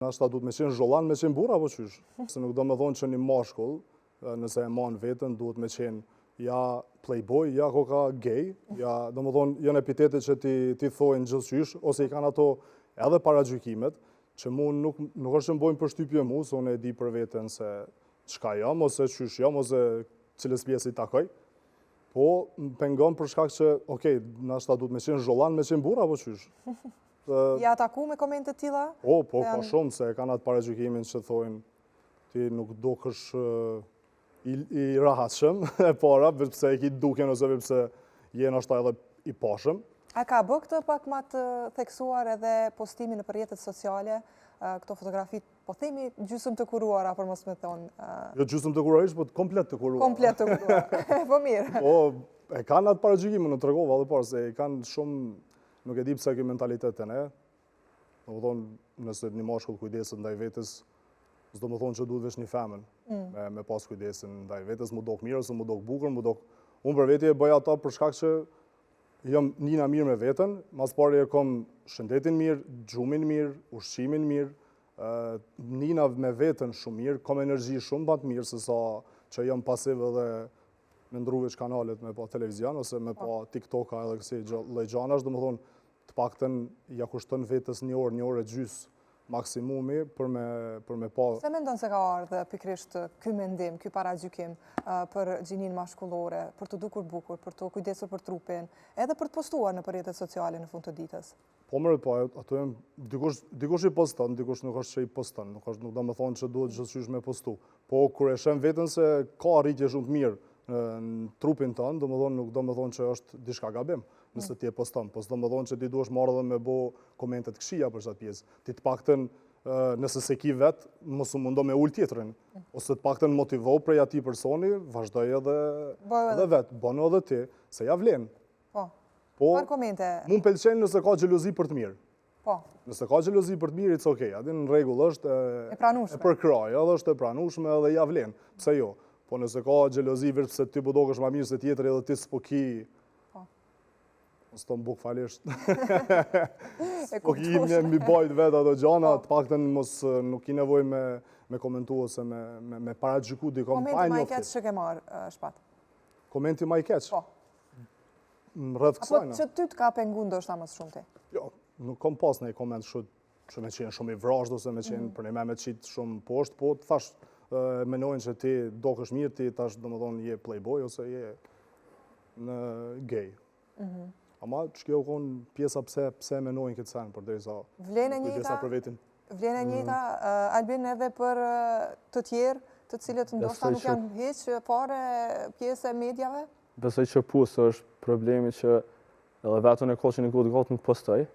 Nashta duhet me qenë zhollan, me qenë burr apo qysh? Se nuk do me thonë që një mashkull, nëse e man vetën, duhet me qenë ja playboy, ja koka gay, ja, do me thonë, janë epitetet që ti thojnë gjithçysh, ose i kanë ato edhe paragjykimet, që mu nuk është që më bojnë përshtypje mu, se unë e di për veten se çka jam, ose qysh jam, ose cilës pjesë i takoj. Po, më pengon për shkak që, okej, nashta duhet me qenë zhollan, me qenë burr apo qysh? Ja ataku me komente tilla? Po, ka shumë, se kanë atë paragjykimin që thojnë ti nuk dukesh i rahatshëm e para, përse e ki duken ose përse je nashta edhe i pashëm. A ka bë këtë pak ma të theksuar edhe postimin në rrjetet sociale, këto fotografit, po themi gjysmë të kuruara, për mos me thonë? Jo gjysmë të kuruar ishtë, po komplet të kuruar. Komplet të kuruar, po mirë. Po, e kanë atë paragjykimin në tregova edhe parë, se e kanë shumë, nuk e di pse kjo mentalitet e ne. Do më thonë, nëse një mashkull kujdeset ndaj vetës, s'do më thonë që duhet vesh një femën me pas kujdesin ndaj vetës, mu dok mirë, ose mu dok bukur, unë për veti e bëja ata për shkak që jam njëna mirë me vetën, mas pari e kom shëndetin mirë, gjumin mirë, ushqimin mirë, njëna me vetën shumë mirë, kom energji shumë batë mirë, se sa që jam pasiv edhe me ndruveç kanalet me pa televizion, ose me pa TikTok-a edhe kësi lejgjanash, do më thonë, të pakten ja kushtën vetës një orë e gjysë maksimumi për me pa... Se mendon se ka ardhë pikrisht ky mendim, ky paragjykim për gjinin mashkullore, për të dukur bukur, për të kujdesur për trupin, edhe për të postuar në rrjetet sociale në fund të ditës? Po mërët, po, ato jem, dikush i poston, dikush nuk është që i poston, nuk do me thonë që duhet gjithçysh me postu. Po, kur e shem vetën se ka rritje shumë të mirë në trupin tënë, nuk do me thonë që është diçka gabim, nëse ti e poston. Po s'do me thonë që ti duhesh marrë dhe me bo komentet këshia për qatë pjesë. Ti të pakten, nëse se ki vetë, mos u mundo me ullë tjetërin. Ose të pakten motivoh prej ati personi, vazhdoj edhe vetë, bëno edhe ti, se ja vlen. Po, par komente... Mun pëlqen nëse ka xhelozi për të mirë. Po. Nëse ka xhelozi për të mirë, it's okay. Adin në rregull është e pranueshme. E përkraj, edhe është e pranueshme edhe ja vlen. Pse jo? Po nëse ka xhelozi vetëm se ti po dokesh më mirë se tjetri edhe ti s'po ki. Po. Mos të mbuk falesht. Po ki mi bajt vetë ato gjana, të paktën mos nuk ki nevojë me komentu ose me paragjyku dikon pa njofti. Komenti më i keq që ke marrë, Shpat? Komenti më i keq? Po. Rreth kësajna. Apo që ty të ka pengu ndoshta më shumë ti? Jo, nuk kom pas një koment që me qenë shumë i vrasht ose me qenë për një me qitë shumë poshtë, po të thash menojnë që ti dokesh mirë, ti tash do më thonë je playboy ose je në gay. Ama që kjo konë pjesa pse menojnë këtë sen për derisa kujdesa për vetin. Vlen e njëta, Albin, edhe për të tjerë, të cilët ndoshta nuk janë heq fare pjesë e medjave? Besoj që pusë është problemi që edhe vetën e kohë që një gotë nuk postoj,